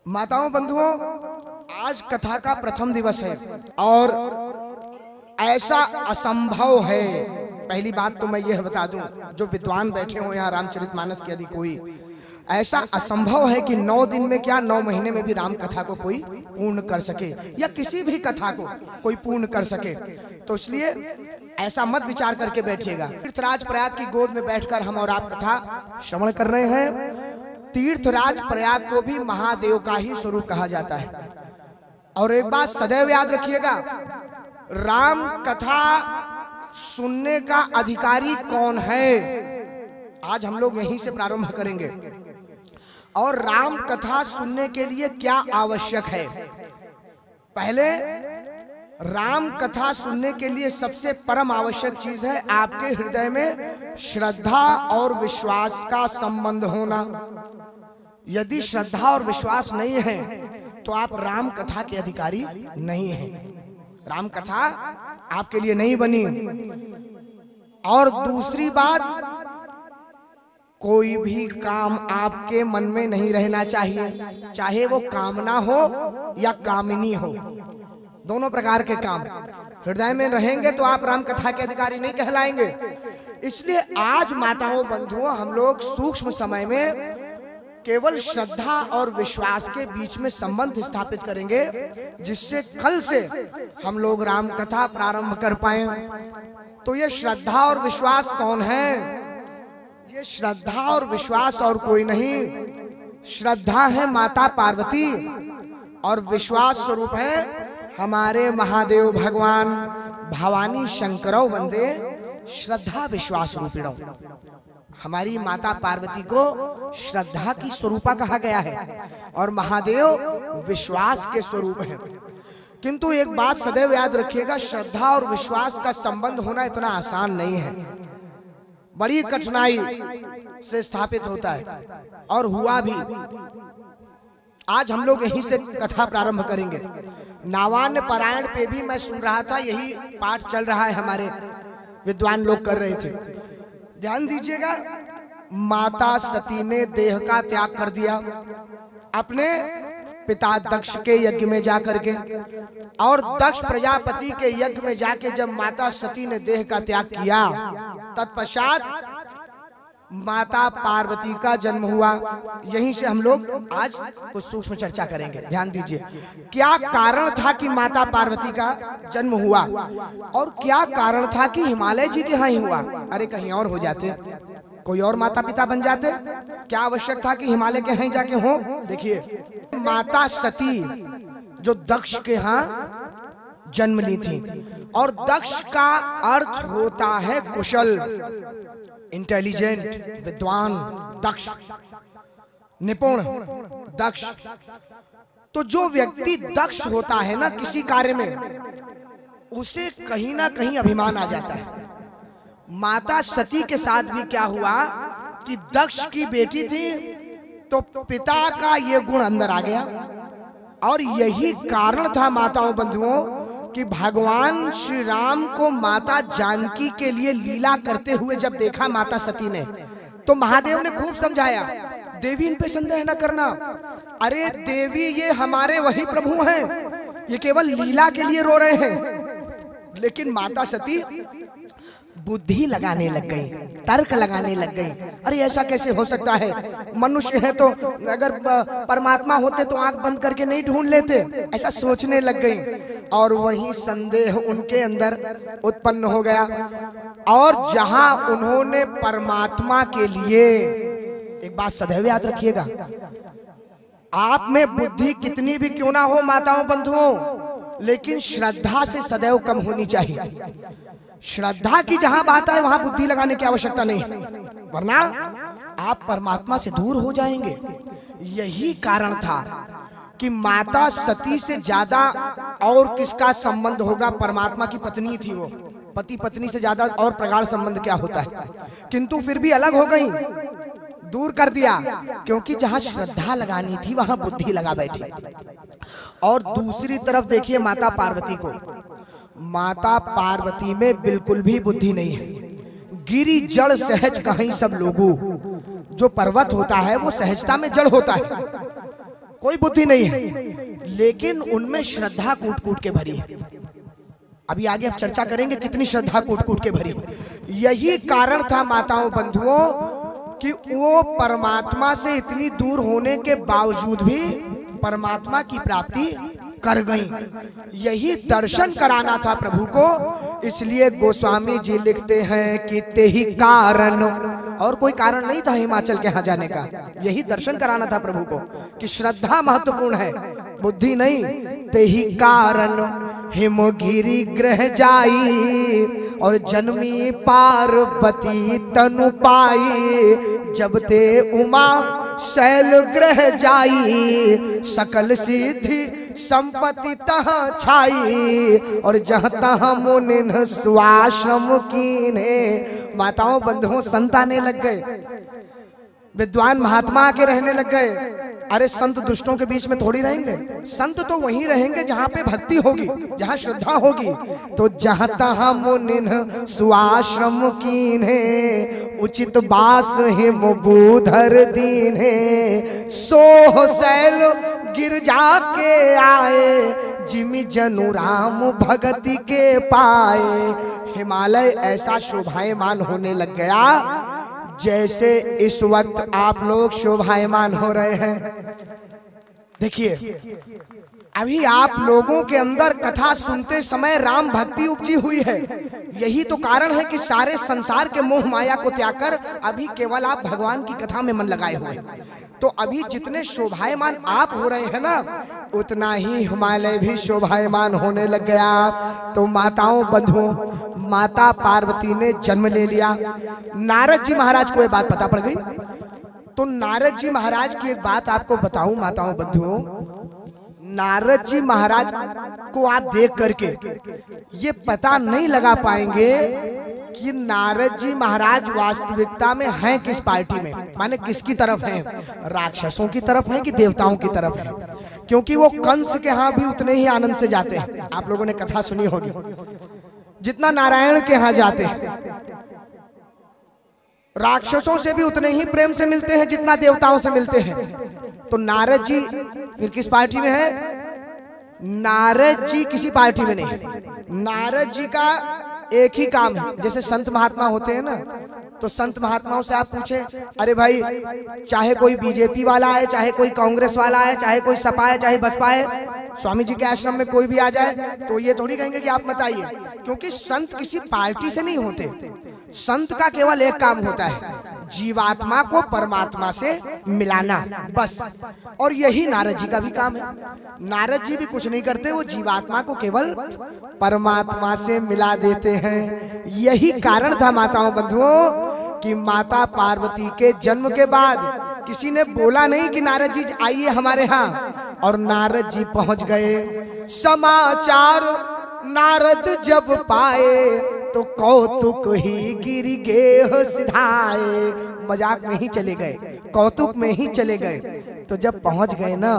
माताओं बंधुओं, आज कथा का प्रथम दिवस है और ऐसा असंभव है। पहली बात तो मैं यह बता दूं, जो विद्वान बैठे हो यहाँ रामचरितमानस के यदि कोई, ऐसा असंभव है कि 9 दिन में क्या 9 महीने में भी राम कथा को कोई पूर्ण कर सके या किसी भी कथा को कोई पूर्ण कर सके। तो इसलिए ऐसा मत विचार करके बैठिएगा। तीर्थराज प्रयाग की गोद में बैठकर हम और आप कथा श्रवण कर रहे हैं। तीर्थराज प्रयाग को भी महादेव का ही स्वरूप कहा जाता है। और एक बात सदैव याद रखिएगा, राम कथा सुनने का अधिकारी कौन है, आज हम लोग यहीं से प्रारंभ करेंगे। और राम कथा सुनने के लिए क्या आवश्यक है। पहले राम कथा सुनने के लिए सबसे परम आवश्यक चीज है आपके हृदय में श्रद्धा और विश्वास का संबंध होना। यदि श्रद्धा और विश्वास नहीं है तो आप राम कथा के अधिकारी नहीं हैं। राम कथा आपके लिए नहीं बनी। और दूसरी बात, कोई भी काम आपके मन में नहीं रहना चाहिए, चाहे वो कामना हो या कामिनी हो। दोनों प्रकार के काम हृदय में रहेंगे तो आप राम कथा के अधिकारी नहीं कहलाएंगे। इसलिए आज माताओं बंधुओं, हम लोग सूक्ष्म समय में केवल श्रद्धा और विश्वास के बीच में संबंध स्थापित करेंगे, जिससे कल से हम लोग राम कथा प्रारंभ कर पाए। तो ये श्रद्धा और विश्वास कौन है? ये श्रद्धा और विश्वास और कोई नहीं। श्रद्धा है माता पार्वती और विश्वास स्वरूप है हमारे महादेव भगवान। भवानी शंकरौ वंदे श्रद्धा विश्वास रूपिणौ। हमारी माता पार्वती को श्रद्धा की स्वरूपा कहा गया है और महादेव विश्वास के स्वरूप है। किंतु एक बात सदैव याद रखिएगा, श्रद्धा और विश्वास का संबंध होना इतना आसान नहीं है, बड़ी कठिनाई से स्थापित होता है और हुआ भी। आज हम लोग यहीं से कथा प्रारंभ करेंगे। नावान्य पारायण पे भी मैं सुन रहा था, यही पाठ चल रहा है, हमारे विद्वान लोग कर रहे थे। ध्यान दीजिएगा, माता सती ने देह का त्याग कर दिया अपने पिता दक्ष के यज्ञ में जाकर के, और दक्ष प्रजापति के यज्ञ में जाके जब माता सती ने देह का त्याग किया, तत्पश्चात माता पार्वती का जन्म हुआ। यहीं से हम लोग आज कुछ सूक्ष्म चर्चा करेंगे। ध्यान दीजिए, क्या कारण था कि माता पार्वती का जन्म हुआ और क्या कारण था कि हिमालय जी के यहाँ ही हुआ। अरे कहीं और हो जाते, कोई और माता पिता बन जाते, क्या आवश्यक था कि हिमालय के यहाँ जाके हो। देखिए, माता सती जो दक्ष के यहाँ जन्म ली थी, और दक्ष का अर्थ होता है कुशल, इंटेलिजेंट, विद्वान, दक्ष, निपुण, दक्ष। तो जो व्यक्ति दक्ष होता है ना किसी कार्य में, उसे कहीं ना कहीं अभिमान आ जाता है। माता सती के साथ भी क्या हुआ कि दक्ष की बेटी थी तो पिता का ये गुण अंदर आ गया। और यही कारण था माताओं बंधुओं कि भगवान श्री राम को माता जानकी के लिए लीला करते हुए जब देखा माता सती ने, तो महादेव ने खूब समझाया, देवी इन पे संदेह न करना। अरे देवी, ये हमारे वही प्रभु हैं, ये केवल लीला के लिए रो रहे हैं। लेकिन माता सती बुद्धि लगाने लग गई, तर्क लगाने लग गई। अरे ऐसा कैसे हो सकता है, मनुष्य है तो अगर परमात्मा होते तो आंख बंद करके नहीं ढूंढ लेते, ऐसा सोचने लग गई। और वही संदेह उनके अंदर उत्पन्न हो गया। और जहां उन्होंने परमात्मा के लिए, एक बात सदैव याद रखिएगा, आप में बुद्धि कितनी भी क्यों ना हो माताओं बंधुओं, लेकिन श्रद्धा से सदैव कम होनी चाहिए। श्रद्धा की जहां बात है वहां बुद्धि लगाने की आवश्यकता नहीं, वरना आप परमात्मा से दूर हो जाएंगे। यही कारण था कि माता सती से ज्यादा और किसका संबंध होगा, परमात्मा की पत्नी थी वो। पति पत्नी से ज्यादा और प्रगाढ़ संबंध क्या होता है, किंतु फिर भी अलग हो गई, दूर कर दिया, क्योंकि जहां श्रद्धा लगानी थी वहां बुद्धि लगा बैठी। और दूसरी तरफ देखिए माता पार्वती को, माता पार्वती में बिल्कुल भी बुद्धि नहीं है। गिरी जड़ सहज कहीं सब लोगों, जो पर्वत होता है वो सहजता में जड़ होता है, कोई बुद्धि नहीं है, लेकिन उनमें श्रद्धा कूट कूट के भरी है। अभी आगे अब चर्चा करेंगे कितनी श्रद्धा कूट कूट के भरी। यही कारण था माताओं बंधुओं कि वो परमात्मा से इतनी दूर होने के बावजूद भी परमात्मा की प्राप्ति कर गई। यही दर्शन कराना था प्रभु को, इसलिए गोस्वामी जी लिखते हैं कि ते ही कारण, और कोई कारण नहीं था हिमाचल के यहाँ जाने का, यही दर्शन कराना था प्रभु को कि श्रद्धा महत्वपूर्ण है, बुद्धि नहीं। ते ही कारण हिमगिरी ग्रह जाई और जन्मी पार्वती तनु पाई, जब ते उमा शैल ग्रह जाई सकल सिद्धि संपत्ति तह छाई, और जहाँ तह मुनिन स्वाश्रम कीन्हे। माताओं बंधुओं संत आने लग गए, विद्वान महात्मा आके रहने लग गए। अरे संत दुष्टों के बीच में थोड़ी रहेंगे, संत तो वहीं रहेंगे जहाँ पे भक्ति होगी, जहाँ श्रद्धा होगी। तो जहाँ तहाँ मुनिन सुआश्रम कीन्हे, उचित बास हिम बूधर दीन्हे, सोह शैल गिरजा के आए, जिमि जनु राम भगति के पाए। हिमालय ऐसा शोभायमान होने लग गया जैसे इस वक्त आप लोग शोभायमान हो रहे हैं। देखिए अभी आप लोगों के अंदर कथा सुनते समय राम भक्ति उपजी हुई है। यही तो कारण है कि सारे संसार के मोह माया को त्याग कर अभी केवल आप भगवान की कथा में मन लगाए हुए हैं। तो अभी जितने शोभायमान आप हो रहे हैं ना, उतना ही हिमालय भी शोभायमान होने लग गया। तो माताओं बंधुओं, माता पार्वती ने जन्म ले लिया। नारद जी महाराज को ये बात पता पड़ गई। तो नारद जी महाराज की एक बात आपको बताऊं माताओं बंधुओं, नारद जी महाराज को आप देख करके ये पता नहीं लगा पाएंगे कि नारद जी महाराज वास्तविकता में हैं किस पार्टी में, माने किसकी तरफ हैं, राक्षसों की तरफ हैं कि देवताओं की तरफ हैं। क्योंकि वो कंस के यहाँ भी उतने ही आनंद से जाते हैं, आप लोगों ने कथा सुनी होगी, जितना नारायण के यहाँ जाते हैं। राक्षसों से भी उतने ही प्रेम से मिलते हैं जितना देवताओं से मिलते हैं। तो नारद जी फिर किस पार्टी में है? नारद जी किसी पार्टी में नहीं। नारद जी का एक ही काम है, जैसे संत महात्मा होते हैं ना, तो संत महात्माओं से आप पूछे, अरे भाई चाहे कोई बीजेपी वाला है, चाहे कोई कांग्रेस वाला है, चाहे कोई सपा है, चाहे बसपा है, स्वामी जी के आश्रम में कोई भी आ जाए तो ये थोड़ी कहेंगे कि आप मत आइए, क्योंकि संत किसी पार्टी से नहीं होते। संत का केवल एक काम होता है, जीवात्मा को परमात्मा से मिलाना, बस। और यही नारद जी का भी काम है। नारद जी भी कुछ नहीं करते, वो जीवात्मा को केवल परमात्मा से मिला देते हैं। यही कारण था माताओं बंधुओं कि माता पार्वती के जन्म के बाद किसी ने बोला नहीं कि नारद जी आइए हमारे यहाँ, और नारद जी पहुंच गए। समाचार नारद जब पाए तो कौतुक ही गिर गे सिधाए। मजाक में ही चले गए, कौतुक में ही चले गए। तो जब पहुंच गए ना,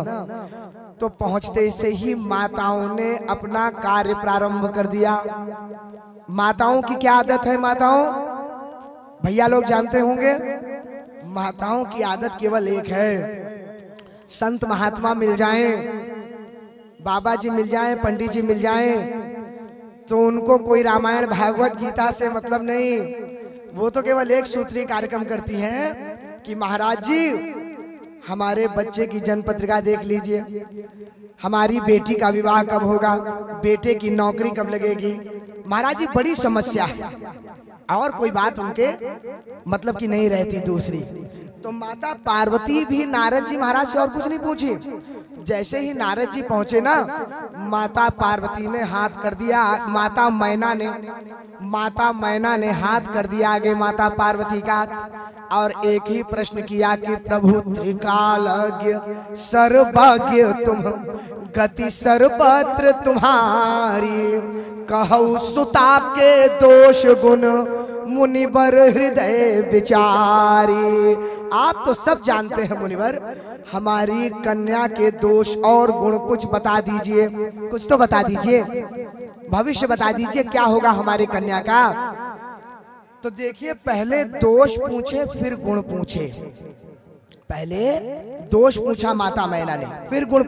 तो पहुंचते से ही माताओं ने अपना कार्य प्रारंभ कर दिया। माताओं की क्या आदत है? माताओं, भैया लोग जानते होंगे, माताओं की आदत केवल एक है, संत महात्मा मिल जाएं, बाबा जी मिल जाएं, पंडित जी मिल जाएं, तो उनको कोई रामायण भागवत गीता से मतलब नहीं। वो तो केवल एक सूत्री कार्यक्रम करती हैं कि महाराज जी हमारे बच्चे की जन्म पत्रिका देख लीजिए, हमारी बेटी का विवाह कब होगा, बेटे की नौकरी कब लगेगी। महाराज जी बड़ी समस्या है, और कोई बात उनके मतलब की नहीं रहती दूसरी। तो माता पार्वती भी नारद जी महाराज से और कुछ नहीं पूछी। जैसे ही नारद जी पहुंचे ना, माता पार्वती ने हाथ कर दिया, माता मैना ने हाथ कर दिया आगे माता पार्वती का, और एक ही प्रश्न किया कि प्रभु त्रिकालज्ञ सर्वज्ञ तुम, गति सर्वत्र तुम्हारी, कहु सुता के दोष गुण मुनिवर हृदय विचारी। आप तो सब जानते हैं मुनिवर, हमारी कन्या के दोष और गुण कुछ बता दीजिए, कुछ तो बता दीजिए, भविष्य बता दीजिए क्या होगा हमारी कन्या का। तो देखिए पहले दोष पूछे फिर गुण पूछे। पहले दोष पूछा माता मैना ने, फिर गुण